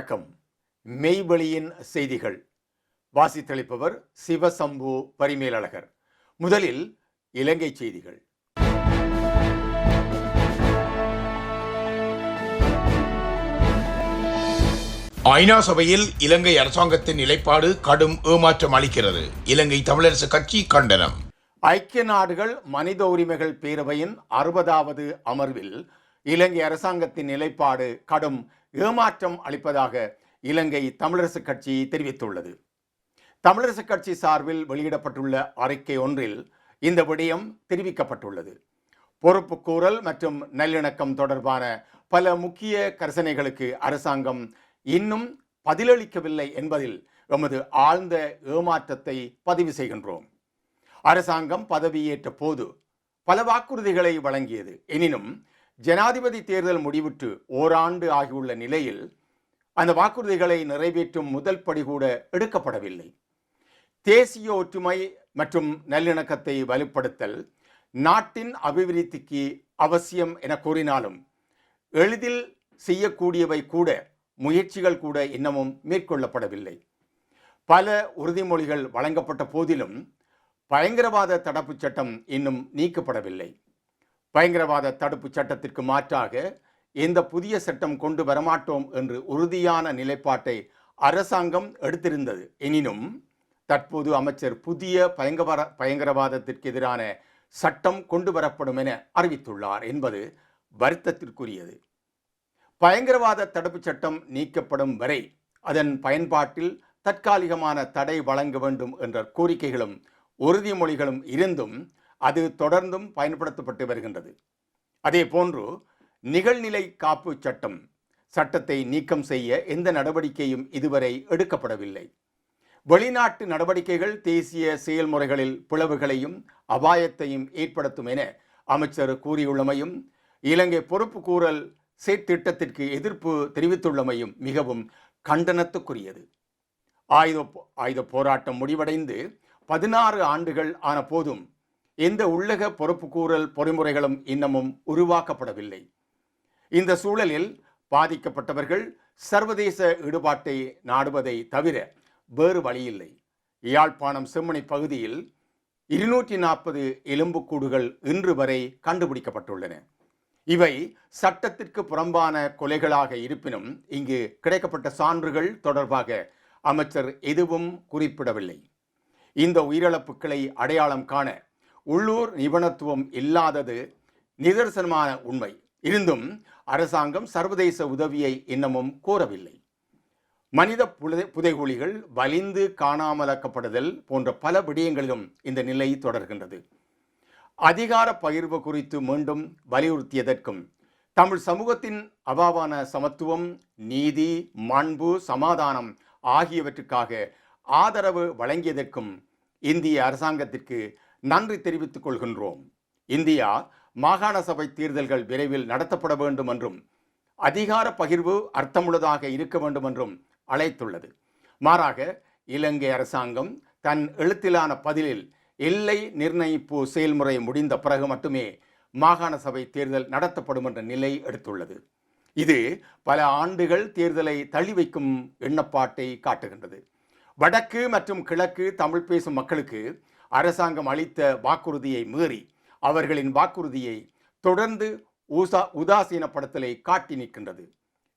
வணக்கம். மெய்வெளியின் செய்திகள் வாசித்தளிப்பவர் சிவசம்பு பரிமேலழகர். முதலில் இலங்கை செய்திகள். ஐநா சபையில் இலங்கை அரசாங்கத்தின் நிலைப்பாடு கடும் ஏமாற்றம் அளிக்கிறது. இலங்கை தமிழரசு கட்சி கண்டனம். ஐக்கிய நாடுகள் மனித உரிமைகள் பேரவையின் 60வது அமர்வில் இலங்கை அரசாங்கத்தின் நிலைப்பாடு கடும் ஏமாற்றம் அளிப்பதாக இலங்கை தமிழரசு கட்சி தெரிவித்துள்ளது. தமிழரசு கட்சி சார்பில் வெளியிடப்பட்டுள்ள அறிக்கை ஒன்றில் இந்த விடயம் தெரிவிக்கப்பட்டுள்ளது. பொறுப்புக்கூறல் மற்றும் நல்லிணக்கம் தொடர்பான பல முக்கிய கரிசனைகளுக்கு அரசாங்கம் இன்னும் பதிலளிக்கவில்லை என்பதில் எமது ஆழ்ந்த ஏமாற்றத்தை பதிவு செய்கின்றோம். அரசாங்கம் பதவியேற்ற போது பல வாக்குறுதிகளை வழங்கியது. எனினும் ஜனாதிபதி தேர்தல் முடிவுற்று ஓராண்டு ஆகியுள்ள நிலையில் அந்த வாக்குறுதிகளை நிறைவேற்றும் முதல் படி கூட எடுக்கப்படவில்லை. தேசிய ஒற்றுமை மற்றும் நல்லிணக்கத்தை வலுப்படுத்தல் நாட்டின் அபிவிருத்திக்கு அவசியம் என கூறினாலும் எளிதில் செய்யக்கூடியவை கூட முயற்சிகள் கூட இன்னமும் மேற்கொள்ளப்படவில்லை. பல உறுதிமொழிகள் வழங்கப்பட்ட போதிலும் பயங்கரவாத தடுப்புச் சட்டம் இன்னும் நீக்கப்படவில்லை. பயங்கரவாத தடுப்பு சட்டத்திற்கு மாற்றாக எந்த புதிய சட்டம் கொண்டு வரமாட்டோம் என்று உறுதியான நிலைப்பாட்டை அரசாங்கம் எடுத்திருந்தது. எனினும் தற்போது அமைச்சர் புதிய பயங்கரவாதத்திற்கு எதிரான சட்டம் கொண்டு வரப்படும் என அறிவித்துள்ளார் என்பது வருத்தத்திற்குரியது. பயங்கரவாத தடுப்பு சட்டம் நீக்கப்படும் வரை அதன் பயன்பாட்டில் தற்காலிகமான தடை வழங்க வேண்டும் என்ற கோரிக்கைகளும் உறுதிமொழிகளும் இருந்தும் அது தொடர்ந்தும் பயன்படுத்தப்பட்டு வருகின்றது. அதே போன்று நிகழ்நிலை காப்பு சட்டத்தை நீக்கம் செய்ய எந்த நடவடிக்கையும் இதுவரை எடுக்கப்படவில்லை. வெளிநாட்டு நடவடிக்கைகள் தேசிய செயல்முறைகளில் பிளவுகளையும் அபாயத்தையும் ஏற்படுத்தும் என அமைச்சர் கூறியுள்ளமையும் இலங்கை பொறுப்புக்கூறல் செயற்திட்டத்திற்கு எதிர்ப்பு தெரிவித்துள்ளமையும் மிகவும் கண்டனத்துக்குரியது. ஆயுத போராட்டம் முடிவடைந்து 16 ஆண்டுகள் ஆன போதும் எந்த உள்ளக பொறுப்புக்கூறல் பொறிமுறைகளும் இன்னமும் உருவாக்கப்படவில்லை. இந்த சூழலில் பாதிக்கப்பட்டவர்கள் சர்வதேச ஈடுபாட்டை நாடுவதை தவிர வேறு வழியில்லை. யாழ்ப்பாணம் செம்மணி பகுதியில் 240 எலும்புக்கூடுகள் இன்று வரை கண்டுபிடிக்கப்பட்டுள்ளன. இவை சட்டத்திற்கு புறம்பான கொலைகளாக இருப்பினும் இங்கு கிடைக்கப்பட்ட சான்றுகள் தொடர்பாக அமைச்சர் எதுவும் குறிப்பிடவில்லை. இந்த உயிரிழப்புகளை அடையாளம் காண உள்ளூர் நிபுணத்துவம் இல்லாதது நிதர்சனமான உண்மை. இருந்தும் அரசாங்கம் சர்வதேச உதவியை இன்னமும் கோரவில்லை. மனித புதைகுழிகள் வலிந்து காணாமலாக்கப்படுதல் போன்ற பல விடயங்களிலும் இந்த நிலை தொடர்கின்றது. அதிகார பகிர்வு குறித்து மீண்டும் வலியுறுத்தியதற்கும் தமிழ் சமூகத்தின் அபாவான சமத்துவம், நீதி, மாண்பு, சமாதானம் ஆகியவற்றுக்காக ஆதரவு வழங்கியதற்கும் இந்திய அரசாங்கத்திற்கு நன்றி தெரிவித்துக் கொள்கின்றோம். இந்தியா மாகாண சபை தேர்தல்கள் விரைவில் நடத்தப்பட வேண்டும் என்றும் அதிகார பகிர்வு அர்த்தமுள்ளதாக இருக்க வேண்டும் என்றும் அழைத்துள்ளது. மாறாக இலங்கை அரசாங்கம் தன் எழுத்திலான பதிலில் எல்லை நிர்ணயிப்பு செயல்முறை முடிந்த பிறகு மட்டுமே மாகாண சபை தேர்தல் நடத்தப்படும் என்ற நிலை எடுத்துள்ளது. இது பல ஆண்டுகள் தேர்தலை தள்ளி வைக்கும் எண்ணப்பாட்டை காட்டுகின்றது. வடக்கு மற்றும் கிழக்கு தமிழ் பேசும் மக்களுக்கு அரசாங்கம் அளித்த வாக்குறுதியை மீறி அவர்களின் வாக்குறுதியை தொடர்ந்து உதாசீனப்படுத்தலை காட்டி நிற்கின்றது.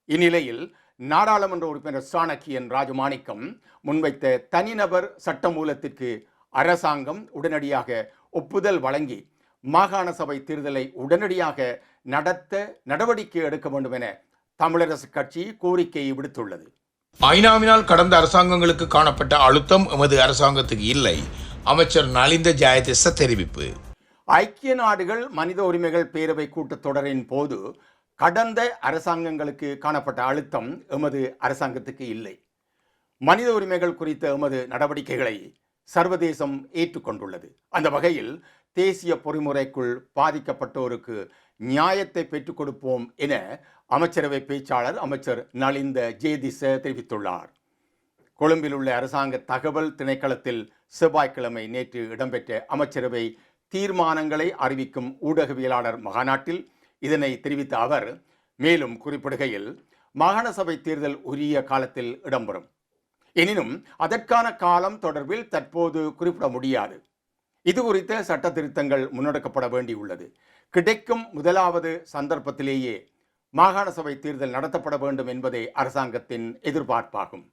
இந்நிலையில் நாடாளுமன்ற உறுப்பினர் சாணக்கியன் ராஜமாணிக்கம் முன்வைத்த தனிநபர் சட்டமூலத்திற்கு அரசாங்கம் உடனடியாக ஒப்புதல் வழங்கி மாகாண சபை தேர்தலை உடனடியாக நடத்த நடவடிக்கை எடுக்க வேண்டும் என தமிழரசு கட்சி கோரிக்கையை விடுத்துள்ளது. ஐநாவினால் கடந்த அரசாங்கங்களுக்கு காணப்பட்ட அழுத்தம் எமது அரசாங்கத்துக்கு இல்லை. அமைச்சர் நலிந்த ஜெயதிச தெரிவிப்பு. ஐக்கிய நாடுகள் மனித உரிமைகள் பேரவை கூட்டத்தொடரின் போது கடந்த அரசாங்கங்களுக்கு காணப்பட்ட அழுத்தம் எமது அரசாங்கத்துக்கு இல்லை. மனித உரிமைகள் குறித்த எமது நடவடிக்கைகளை சர்வதேசம் ஏற்றுக்கொண்டுள்ளது. அந்த வகையில் தேசிய பொறிமுறைக்குள் பாதிக்கப்பட்டோருக்கு நியாயத்தை பெற்றுக் கொடுப்போம் என அமைச்சரவை பேச்சாளர் அமைச்சர் நலிந்த ஜெயதிச தெரிவித்துள்ளார். கொழும்பில் உள்ள அரசாங்க தகவல் திணைக்களத்தில் செவ்வாய்க்கிழமை நேற்று இடம்பெற்ற அமைச்சரவை தீர்மானங்களை அறிவிக்கும் ஊடகவியலாளர் மகாநாட்டில் இதனை தெரிவித்த அவர் மேலும் குறிப்பிடுகையில், மாகாண சபை தேர்தல் உரிய காலத்தில் இடம்பெறும். எனினும் அதற்கான காலம் தொடர்பில் தற்போது குறிப்பிட முடியாது. இது குறித்த சட்ட திருத்தங்கள் முன்னெடுக்கப்பட வேண்டியுள்ளது. கிடைக்கும் முதலாவது சந்தர்ப்பத்திலேயே மாகாண சபை தேர்தல் நடத்தப்பட வேண்டும் என்பதே அரசாங்கத்தின் எதிர்பார்ப்பாகும்.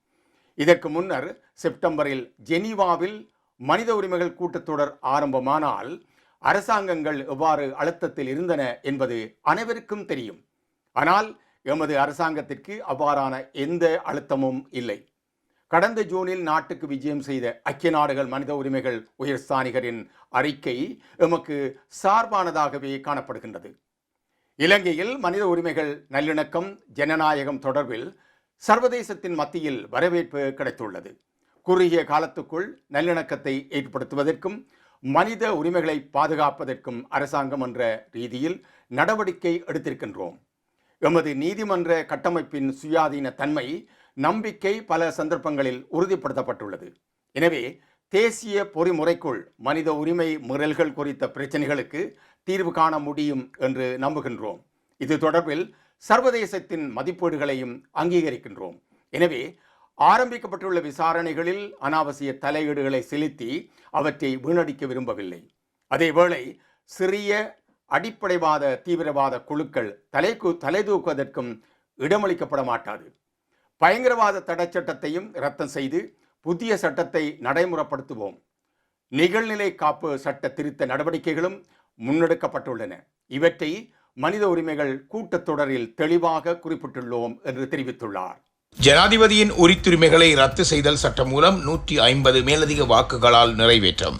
இதற்கு முன்னர் செப்டம்பரில் ஜெனீவாவில் மனித உரிமைகள் கூட்டத்தொடர் ஆரம்பமானால் அரசாங்கங்கள் எவ்வாறு அழுத்தத்தில் இருந்தன என்பது அனைவருக்கும் தெரியும். ஆனால் எமது அரசாங்கத்திற்கு அவ்வாறான எந்த அழுத்தமும் இல்லை. கடந்த ஜூனில் நாட்டுக்கு விஜயம் செய்த ஐக்கிய நாடுகள் மனித உரிமைகள் உயர்ஸ்தானிகரின் அறிக்கை எமக்கு சார்பானதாகவே காணப்படுகின்றது. இலங்கையில் மனித உரிமைகள், நல்லிணக்கம், ஜனநாயகம் தொடர்பில் சர்வதேசத்தின் மத்தியில் வரவேற்பு கிடைத்துள்ளது. குறுகிய காலத்துக்குள் நல்லிணக்கத்தை ஏற்படுத்துவதற்கும் மனித உரிமைகளை பாதுகாப்பதற்கும் அரசாங்கம் என்ற ரீதியில் நடவடிக்கை எடுத்திருக்கின்றோம். எமது நீதிமன்ற கட்டமைப்பின் சுயாதீன தன்மை, நம்பிக்கை பல சந்தர்ப்பங்களில் உறுதிப்படுத்தப்பட்டுள்ளது. எனவே தேசிய பொறிமுறைக்குள் மனித உரிமை மீறல்கள் குறித்த பிரச்சனைகளுக்கு தீர்வு காண முடியும் என்று நம்புகின்றோம். இது தொடர்பில் சர்வதேசத்தின் மதிப்பீடுகளையும் அங்கீகரிக்கின்றோம். எனவே ஆரம்பிக்கப்பட்டுள்ள விசாரணைகளில் அனாவசிய தலையீடுகளை செலுத்தி அவற்றை வீணடிக்க விரும்பவில்லை. அதேவேளை சிறிய அடிப்படைவாத தீவிரவாத குழுக்கள் தலைதூக்குவதற்கும் இடமளிக்கப்பட மாட்டாது. பயங்கரவாத தடை சட்டத்தையும் ரத்து செய்து புதிய சட்டத்தை நடைமுறைப்படுத்துவோம். நிகழ்நிலை காப்பு சட்ட திருத்த நடவடிக்கைகளும் முன்னெடுக்கப்பட்டுள்ளன. இவற்றை மனித உரிமைகள் கூட்டத்தொடரில் தெளிவாக குறிப்பிட்டுள்ளோம் என்று தெரிவித்துள்ளார். ஜனாதிபதியின் உரித்துரிமைகளை ரத்து செய்தல் சட்டம் மூலம் 150 மேலதிக வாக்குகளால் நிறைவேற்றம்.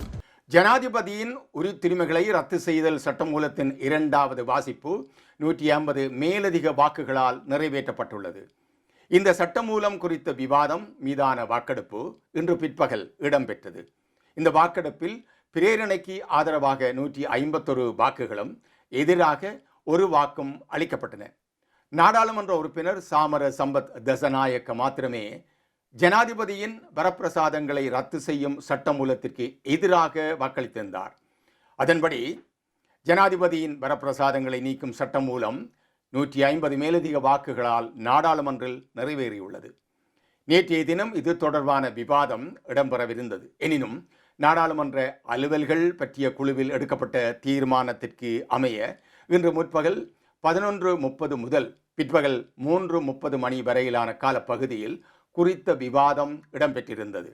ஜனாதிபதியின் உரித்துரிமைகளை ரத்து செய்தல் சட்டமூலத்தின் இரண்டாவது வாசிப்பு 150 மேலதிக வாக்குகளால் நிறைவேற்றப்பட்டுள்ளது. இந்த சட்டமூலம் குறித்த விவாதம் மீதான வாக்கெடுப்பு இன்று பிற்பகல் இடம்பெற்றது. இந்த வாக்கெடுப்பில் பிரேரணைக்கு ஆதரவாக 151 வாக்குகளும் எதிராக ஒரு வாக்கும் அளிக்கப்பட்டன. நாடாளுமன்ற உறுப்பினர் சாமர சம்பத் தசநாயக்க மாத்திரமே ஜனாதிபதியின் வரப்பிரசாதங்களை ரத்து செய்யும் சட்டமூலத்திற்கு எதிராக வாக்களித்திருந்தார். அதன்படி ஜனாதிபதியின் வரப்பிரசாதங்களை நீக்கும் சட்டமூலம் 150 மேலதிக வாக்குகளால் நாடாளுமன்றில் நிறைவேறியுள்ளது. நேற்றைய தினம் இது தொடர்பான விவாதம் இடம்பெறவிருந்தது. எனினும் நாடாளுமன்ற அலுவல்கள் பற்றிய குழுவில் எடுக்கப்பட்ட தீர்மானத்திற்கு அமைய இன்று முற்பகல் 11:30 முதல் பிற்பகல் 3:30 மணி வரையிலான காலப்பகுதியில் குறித்த விவாதம் இடம்பெற்றிருந்தது.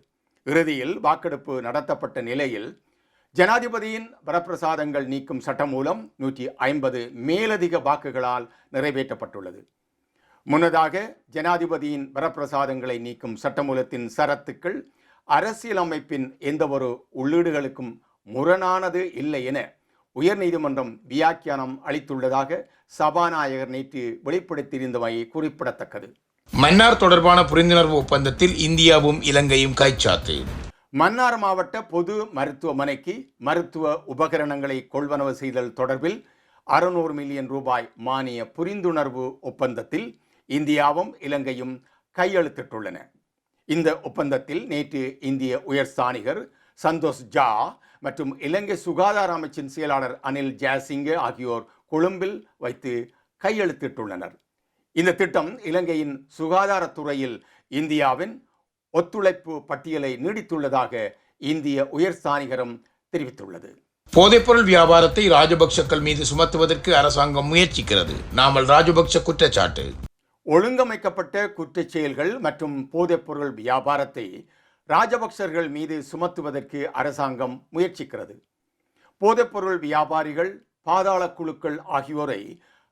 இறுதியில் வாக்கெடுப்பு நடத்தப்பட்ட நிலையில் ஜனாதிபதியின் வரப்பிரசாதங்கள் நீக்கும் சட்டம் மூலம் 150 மேலதிக வாக்குகளால் நிறைவேற்றப்பட்டுள்ளது. முன்னதாக ஜனாதிபதியின் வரப்பிரசாதங்களை நீக்கும் சட்டமூலத்தின் சரத்துக்கள் அரசியலமைப்பின் எந்தவொரு உள்ளீடுகளுக்கும் முரணானது இல்லை என உயர்நீதிமன்றம் வியாக்கியானம் அளித்துள்ளதாக சபாநாயகர் நேற்று வெளிப்படுத்தியிருந்தமை குறிப்பிடத்தக்கது. மன்னார் தொடர்பான புரிந்துணர்வு ஒப்பந்தத்தில் இந்தியாவும் இலங்கையும் கைச்சாத்து. மன்னார் மாவட்ட பொது மருத்துவமனைக்கு மருத்துவ உபகரணங்களை கொள்வனவு செய்தல் தொடர்பில் 600 மில்லியன் ரூபாய் மானிய புரிந்துணர்வு ஒப்பந்தத்தில் இந்தியாவும் இலங்கையும் கையெழுத்திட்டுள்ளன. இந்த ஒப்பந்தத்தில் நேற்று இந்திய உயர்ஸ்தானிகர் சந்தோஷ் ஜா மற்றும் இலங்கை சுகாதார அமைச்சின் செயலாளர் அனில் ஜெயசிங்க ஆகியோர் கொழும்பில் வைத்து கையெழுத்திட்டுள்ளனர். இந்த திட்டம் இலங்கையின் சுகாதாரத்துறையில் இந்தியாவின் ஒத்துழைப்பு பட்டியலை நீடித்துள்ளதாக இந்திய உயர்ஸ்தானிகரம் தெரிவித்துள்ளது. போதைப்பொருள் வியாபாரத்தை ராஜபக்சக்கள் மீது சுமத்துவதற்கு அரசாங்கம் முயற்சிக்கிறது. நாமல் ராஜபக்ச குற்றச்சாட்டு. ஒழுங்கமைக்கப்பட்ட குற்றச் செயல்கள் மற்றும் போதைப்பொருள் வியாபாரத்தை ராஜபக்சர்கள் மீது சுமத்துவதற்கு அரசாங்கம் முயற்சிக்கிறது. போதைப்பொருள் வியாபாரிகள், பாதாள குழுக்கள் ஆகியோரை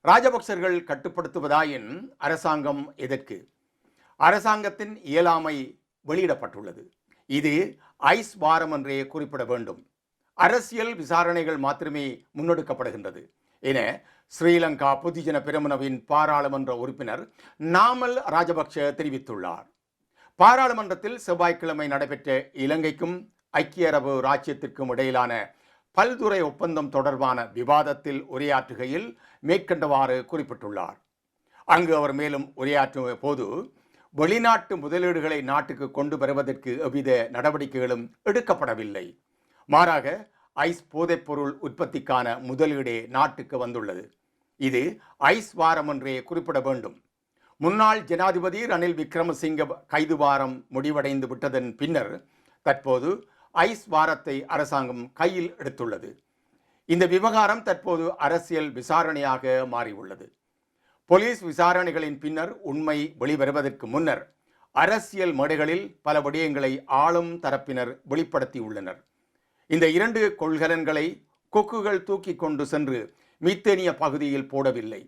ராஜபக்சர்கள் கட்டுப்படுத்துவதாயின் அரசாங்கம் எதற்கு? அரசாங்கத்தின் இயலாமை வெளியிடப்பட்டுள்ளது. இது ஐஸ் வாரம் என்றே குறிப்பிட வேண்டும். அரசியல் விசாரணைகள் மாத்திரமே முன்னெடுக்கப்படுகின்றது என ஸ்ரீலங்கா பொதுஜன பெரமுனவின் பாராளுமன்ற உறுப்பினர் நாமல் ராஜபக்ஷ தெரிவித்துள்ளார். பாராளுமன்றத்தில் செவ்வாய்க்கிழமை நடைபெற்ற இலங்கைக்கும் ஐக்கிய அரபு ராச்சியத்திற்கும் இடையிலான பல்துறை ஒப்பந்தம் தொடர்பான விவாதத்தில் உரையாற்றுகையில் மேற்கண்டவாறு குறிப்பிட்டுள்ளார். அங்கு அவர் மேலும் உரையாற்றும் போது வெளிநாட்டு முதலீடுகளை நாட்டுக்கு கொண்டு வருவதற்கு எவ்வித நடவடிக்கைகளும் எடுக்கப்படவில்லை. மாறாக ஐஸ் போதைப்பொருள் உற்பத்திக்கான முதலீடே நாட்டுக்கு வந்துள்ளது. இது ஐஸ் வாரம் என்றே குறிப்பிட வேண்டும். முன்னாள் ஜனாதிபதி ரணில் விக்ரமசிங்க கைது வாரம் முடிவடைந்து விட்டதன் பின்னர் தற்போது ஐஸ் வாரத்தை அரசாங்கம் கையில் எடுத்துள்ளது. இந்த விவகாரம் தற்போது அரசியல் விசாரணையாக மாறியுள்ளது. போலீஸ் விசாரணைகளின் பின்னர் உண்மை வெளிவருவதற்கு முன்னர் அரசியல் மேடைகளில் பல விடயங்களை ஆளும் தரப்பினர் வெளிப்படுத்தியுள்ளனர். இந்த 2 கொள்கலன்களை கொக்குகள் தூக்கி கொண்டு சென்று மீத்தேனிய பகுதியில் போடவில்லை.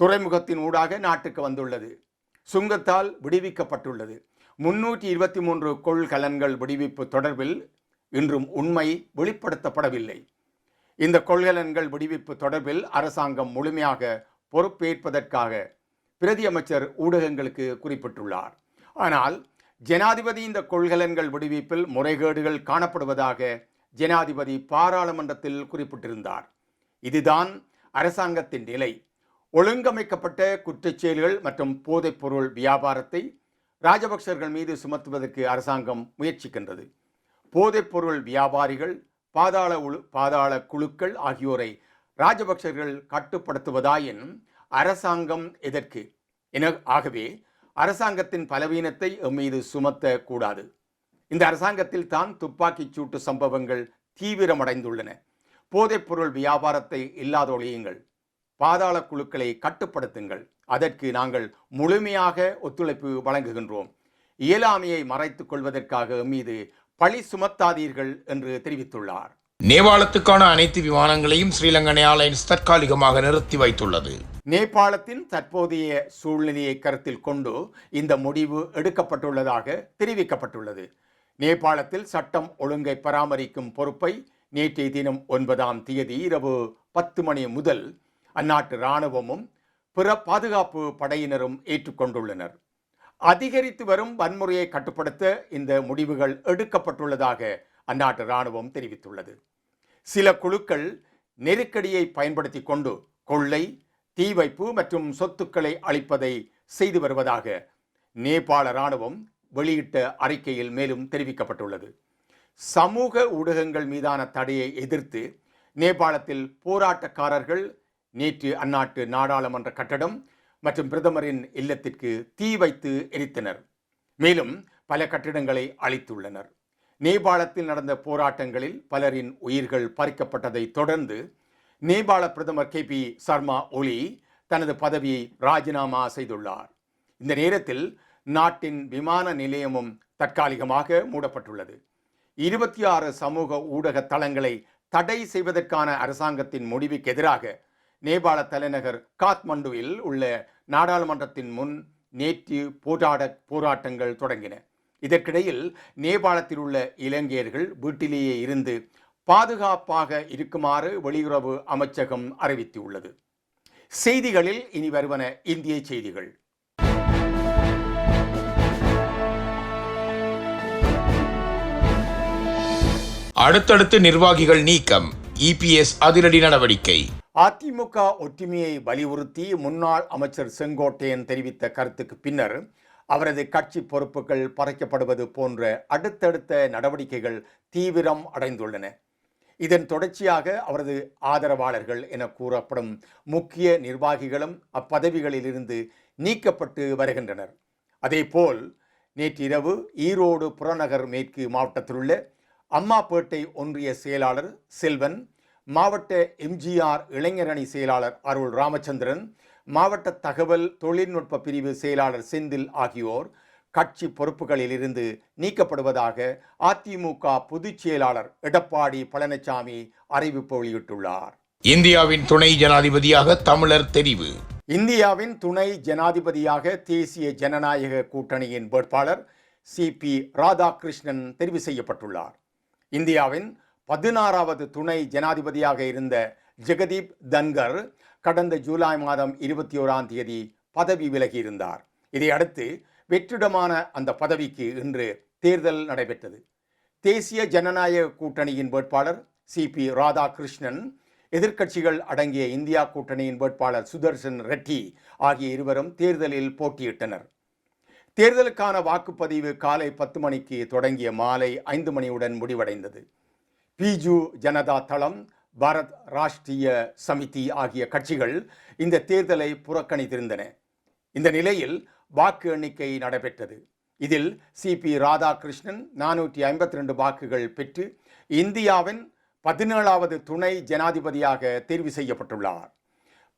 துறைமுகத்தின் ஊடாக நாட்டுக்கு வந்துள்ளது. சுங்கத்தால் விடுவிக்கப்பட்டுள்ளது. 323 கொள்கலன்கள் விடுவிப்பு தொடர்பில் இன்றும் உண்மை வெளிப்படுத்தப்படவில்லை. இந்த கொள்கலன்கள் விடுவிப்பு தொடர்பில் அரசாங்கம் முழுமையாக பொறுப்பேற்பதற்காக பிரதி அமைச்சர் ஊடகங்களுக்கு குறிப்பிட்டுள்ளார். ஆனால் ஜனாதிபதி இந்த கொள்கலன்கள் விடுவிப்பில் முறைகேடுகள் காணப்படுவதாக ஜனாதிபதி பாராளுமன்றத்தில் குறிப்பிட்டிருந்தார். இதுதான் அரசாங்கத்தின் நிலை. ஒழுங்கமைக்கப்பட்ட குற்றச்செயல்கள் மற்றும் போதைப்பொருள் வியாபாரத்தை ராஜபக்சர்கள் மீது சுமத்துவதற்கு அரசாங்கம் முயற்சிக்கின்றது. போதைப்பொருள் வியாபாரிகள், பாதாள குழுக்கள் ஆகியோரை ராஜபக்சர்கள் கட்டுப்படுத்துவதாயின் அரசாங்கம் எதற்கு ஆகவே அரசாங்கத்தின் பலவீனத்தை மீது சுமத்த கூடாது. இந்த அரசாங்கத்தில் தான் துப்பாக்கிச் சூட்டு சம்பவங்கள் தீவிரமடைந்துள்ளன. போதைப்பொருள் வியாபாரத்தை இல்லாதொழியுங்கள். பாதாள குழுக்களை கட்டுப்படுத்துங்கள். அதற்கு நாங்கள் முழுமையாக ஒத்துழைப்பு வழங்குகின்றோம். இயலாமையை மறைத்துக் கொள்வதற்காக மீது பழி சுமத்தாதீர்கள் என்று தெரிவித்துள்ளார். நேபாளத்துக்கான அனைத்து விமானங்களையும் ஸ்ரீலங்கன் ஏர்லைன்ஸ் தற்காலிகமாக நிறுத்தி வைத்துள்ளது. நேபாளத்தின் தற்போதைய சூழ்நிலையை கருத்தில் கொண்டு இந்த முடிவு எடுக்கப்பட்டுள்ளதாக தெரிவிக்கப்பட்டுள்ளது. நேபாளத்தில் சட்டம் ஒழுங்கை பராமரிக்கும் பொறுப்பை நேற்றைய தினம் 9ஆம் தேதி இரவு 10 மணி முதல் அந்நாட்டு இராணுவமும் பிற பாதுகாப்பு படையினரும் ஏற்றுக்கொண்டுள்ளனர். அதிகரித்து வரும் வன்முறையை கட்டுப்படுத்த இந்த முடிவுகள் எடுக்கப்பட்டுள்ளதாக அந்நாட்டு இராணுவம் தெரிவித்துள்ளது. சில குழுக்கள் நெருக்கடியை பயன்படுத்தி கொண்டு கொள்ளை, தீ வைப்பு மற்றும் சொத்துக்களை அளிப்பதை செய்து வருவதாக நேபாள இராணுவம் வெளியிட்ட அறிக்கையில் மேலும் தெரிவிக்கப்பட்டுள்ளது. சமூக ஊடகங்கள் மீதான தடையை எதிர்த்து நேபாளத்தில் போராட்டக்காரர்கள் நேற்று அந்நாட்டு நாடாளுமன்ற கட்டடம் மற்றும் பிரதமரின் இல்லத்திற்கு தீ வைத்து எரித்தனர். மேலும் பல கட்டிடங்களை அழித்துள்ளனர். நேபாளத்தில் நடந்த போராட்டங்களில் பலரின் உயிர்கள் பறிக்கப்பட்டதை தொடர்ந்து நேபாள பிரதமர் KP சர்மா ஒலி தனது பதவியை ராஜினாமா செய்துள்ளார். இந்த நேரத்தில் நாட்டின் விமான நிலையமும் தற்காலிகமாக மூடப்பட்டுள்ளது. 26 சமூக ஊடக தளங்களை தடை செய்வதற்கான அரசாங்கத்தின் முடிவுக்கு எதிராக நேபாள தலைநகர் காத்மண்டுவில் உள்ள நாடாளுமன்றத்தின் முன் நேற்று போராட்டங்கள் தொடங்கின. இதற்கிடையில் நேபாளத்தில் உள்ள இலங்கையர்கள் வீட்டிலேயே இருந்து பாதுகாப்பாக இருக்குமாறு வெளியுறவு அமைச்சகம் அறிவித்துள்ளது. செய்திகளில் இனி வருவன இந்திய செய்திகள். அடுத்தடுத்து நிர்வாகிகள் நீக்கம். EPS அதிரடி நடவடிக்கை. அதிமுக ஒற்றுமையை வலியுறுத்தி முன்னாள் அமைச்சர் செங்கோட்டையன் தெரிவித்த கருத்துக்கு பின்னர் அவரது கட்சி பொறுப்புகள் பறிக்கப்படுவது போன்ற அடுத்தடுத்த நடவடிக்கைகள் தீவிரம் அடைந்துள்ளன. இதன் தொடர்ச்சியாக அவரது ஆதரவாளர்கள் என கூறப்படும் முக்கிய நிர்வாகிகளும் அப்பதவிகளிலிருந்து நீக்கப்பட்டு வருகின்றனர். அதேபோல் நேற்றிரவு ஈரோடு புறநகர் மேற்கு மாவட்டத்தில் உள்ள அம்மாப்பேட்டை ஒன்றிய செயலாளர் செல்வன், மாவட்ட MGR இளைஞரணி செயலாளர் அருள் ராமச்சந்திரன், மாவட்ட தகவல் தொழில்நுட்ப பிரிவு செயலாளர் செந்தில் ஆகியோர் கட்சி பொறுப்புகளில் இருந்து நீக்கப்படுவதாக அதிமுக பொதுச் செயலாளர் எடப்பாடி பழனிசாமி அறிவிப்பு வெளியிட்டுள்ளார். இந்தியாவின் துணை ஜனாதிபதியாக தமிழர் தெரிவு. இந்தியாவின் துணை ஜனாதிபதியாக தேசிய ஜனநாயக கூட்டணியின் வேட்பாளர் CP ராதாகிருஷ்ணன் தெரிவு செய்யப்பட்டுள்ளார். இந்தியாவின் 16வது துணை ஜனாதிபதியாக இருந்த ஜெகதீப் தன்கர் கடந்த ஜூலை மாதம் 21ஆம் தேதி பதவி விலகியிருந்தார். இதையடுத்து வெற்றிடமான அந்த பதவிக்கு இன்று தேர்தல் நடைபெற்றது. தேசிய ஜனநாயக கூட்டணியின் வேட்பாளர் CP ராதாகிருஷ்ணன், எதிர்க்கட்சிகள் அடங்கிய இந்தியா கூட்டணியின் வேட்பாளர் சுதர்சன் ரெட்டி ஆகிய இருவரும் தேர்தலில் போட்டியிட்டனர். தேர்தலுக்கான வாக்குப்பதிவு காலை 10 மணிக்கு தொடங்கிய மாலை 5 மணியுடன் முடிவடைந்தது. பிஜு ஜனதா தளம், பாரத் ராஷ்டிரிய சமிதி ஆகிய கட்சிகள் இந்த தேர்தலை புறக்கணித்திருந்தன. இந்த நிலையில் வாக்கு எண்ணிக்கை நடைபெற்றது. இதில் சிபி ராதாகிருஷ்ணன் 452 வாக்குகள் பெற்று இந்தியாவின் 17வது துணை ஜனாதிபதியாக தேர்வு செய்யப்பட்டுள்ளார்.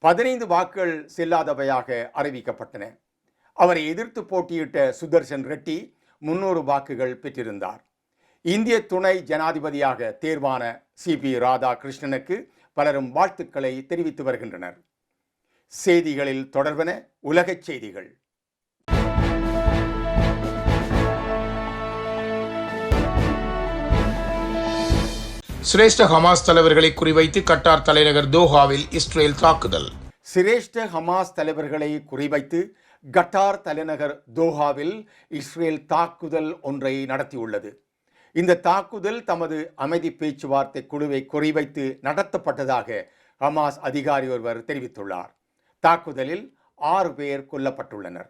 15 வாக்குகள் செல்லாதவையாக அறிவிக்கப்பட்டன. அவரை எதிர்த்து போட்டியிட்ட சுதர்சன் ரெட்டி 300 வாக்குகள் பெற்றிருந்தார். இந்திய துணை ஜனாதிபதியாக தேர்வான சிபி ராதாகிருஷ்ணனுக்கு பலரும் வாழ்த்துக்களை தெரிவித்து வருகின்றனர். செய்திகளில் தொடர்பென உலகச் செய்திகள். சிரேஷ்ட ஹமாஸ் தலைவர்களை குறிவைத்து கட்டார் தலைநகர் தோஹாவில் இஸ்ரேல் தாக்குதல். சிரேஷ்ட ஹமாஸ் தலைவர்களை குறிவைத்து கட்டார் தலைநகர் தோஹாவில் இஸ்ரேல் தாக்குதல் ஒன்றை நடத்தியுள்ளது. இந்த தாக்குதல் தமது அமைதி பேச்சுவார்த்தை குழுவை குறிவைத்து நடத்தப்பட்டதாக ஹமாஸ் அதிகாரி ஒருவர் தெரிவித்துள்ளார். தாக்குதலில் 6 பேர் கொல்லப்பட்டுள்ளனர்.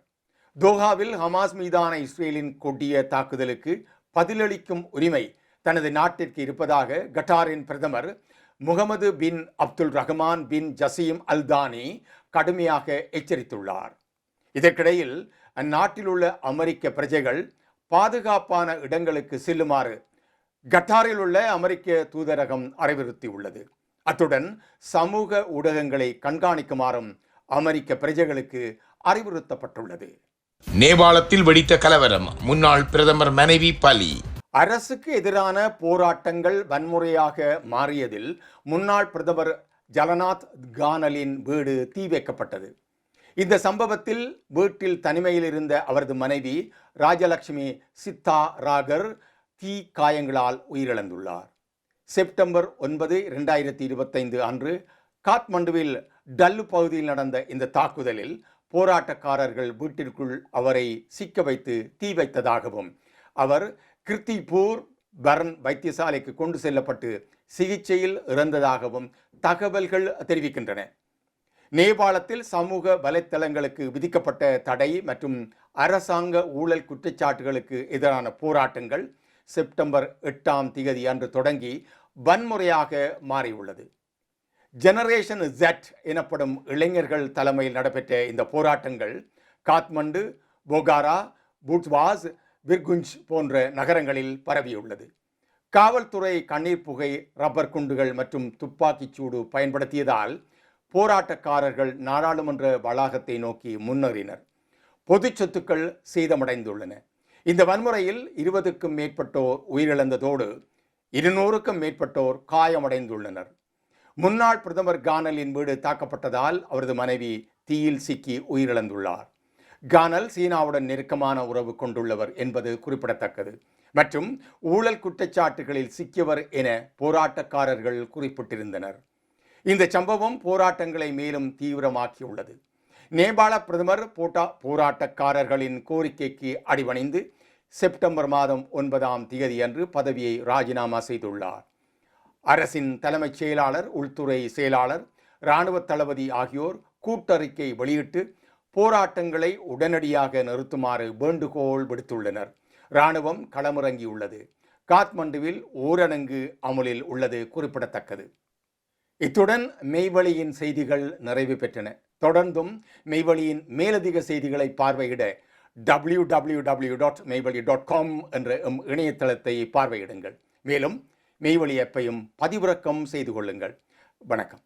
தோஹாவில் ஹமாஸ் மீதான இஸ்ரேலின் கொடிய தாக்குதலுக்கு பதிலளிக்கும் உரிமை தனது நாட்டிற்கு இருப்பதாக கட்டாரின் பிரதமர் முகமது பின் அப்துல் ரஹ்மான் பின் ஜசீம் அல்தானி கடுமையாக எச்சரித்துள்ளார். இதற்கிடையில் அந்நாட்டில் உள்ள அமெரிக்க பிரஜைகள் பாதுகாப்பான இடங்களுக்கு செல்லுமாறு கட்டாரில் உள்ள அமெரிக்க தூதரகம் அறிவுறுத்தியுள்ளது. அத்துடன் சமூக ஊடகங்களை கண்காணிக்குமாறும் அமெரிக்க பிரஜைகளுக்கு அறிவுறுத்தப்பட்டுள்ளது. நேபாளத்தில் வெடித்த கலவரம், முன்னாள் பிரதமர் மனைவி பலி. அரசுக்கு எதிரான போராட்டங்கள் வன்முறையாக மாறியதில் முன்னாள் பிரதமர் ஜலநாத் கானலின் வீடு தீ வைக்கப்பட்டது. இந்த சம்பவத்தில் வீட்டில் தனிமையில் இருந்த அவரது மனைவி ராஜலட்சுமி சித்தா ராகர் தீ காயங்களால் உயிரிழந்துள்ளார். செப்டம்பர் 9, 2025 அன்று காத்மண்டுவில் டல்லு பகுதியில் நடந்த இந்த தாக்குதலில் போராட்டக்காரர்கள் வீட்டிற்குள் அவரை சிக்க வைத்து தீ வைத்ததாகவும் அவர் கிருத்திபூர் பர்ன் வைத்தியசாலைக்கு கொண்டு செல்லப்பட்டு சிகிச்சையில் இறந்ததாகவும் தகவல்கள் தெரிவிக்கின்றன. நேபாளத்தில் சமூக வலைத்தளங்களுக்கு விதிக்கப்பட்ட தடை மற்றும் அரசாங்க ஊழல் குற்றச்சாட்டுகளுக்கு எதிரான போராட்டங்கள் செப்டம்பர் 8 அன்று தொடங்கி வன்முறையாக மாறியுள்ளது. ஜெனரேஷன் Z எனப்படும் இளைஞர்கள் தலைமையில் நடைபெற்ற இந்த போராட்டங்கள் காத்மண்டு, போகாரா, பூட்வாஸ், விர்குஞ்ச் போன்ற நகரங்களில் பரவியுள்ளது. காவல்துறை கண்ணீர் புகை, ரப்பர் குண்டுகள் மற்றும் துப்பாக்கிச் சூடு பயன்படுத்தியதால் போராட்டக்காரர்கள் நாடாளுமன்ற வளாகத்தை நோக்கி முன்னேறினர். பொது சொத்துக்கள் சேதமடைந்துள்ளன. இந்த வன்முறையில் 20க்கும் மேற்பட்டோர் உயிரிழந்ததோடு 200க்கும் மேற்பட்டோர் காயமடைந்துள்ளனர். முன்னாள் பிரதமர் கானலின் வீடு தாக்கப்பட்டதால் அவரது மனைவி தீயில் சிக்கி உயிரிழந்துள்ளார். கானல் சீனாவுடன் நெருக்கமான உறவு கொண்டுள்ளவர் என்பது குறிப்பிடத்தக்கது மற்றும் ஊழல் குற்றச்சாட்டுகளில் சிக்கியவர் என போராட்டக்காரர்கள் குறிப்பிட்டிருந்தனர். இந்த சம்பவம் போராட்டங்களை மேலும் தீவிரமாக்கியுள்ளது. நேபாள பிரதமர் போராட்டக்காரர்களின் கோரிக்கைக்கு அடிபணிந்து செப்டம்பர் 9 அன்று பதவியை ராஜினாமா செய்துள்ளார். அரசின் தலைமைச் செயலாளர், உள்துறை செயலாளர், இராணுவ தளபதி ஆகியோர் கூட்டறிக்கை வெளியிட்டு போராட்டங்களை உடனடியாக நிறுத்துமாறு வேண்டுகோள் விடுத்துள்ளனர். இராணுவம் களமிறங்கியுள்ளது. காத்மண்டுவில் ஊரடங்கு அமுலில் உள்ளது குறிப்பிடத்தக்கது. இத்துடன் மெய்வழியின் செய்திகள் நிறைவு பெற்றன. தொடர்ந்தும் மெய்வழியின் மேலதிக செய்திகளை பார்வையிட www.மெய்வழி.com என்ற இணையதளத்தை பார்வையிடுங்கள். மேலும் மெய்வழி ஆப்பையும் பதிவிறக்கம் செய்து கொள்ளுங்கள். வணக்கம்.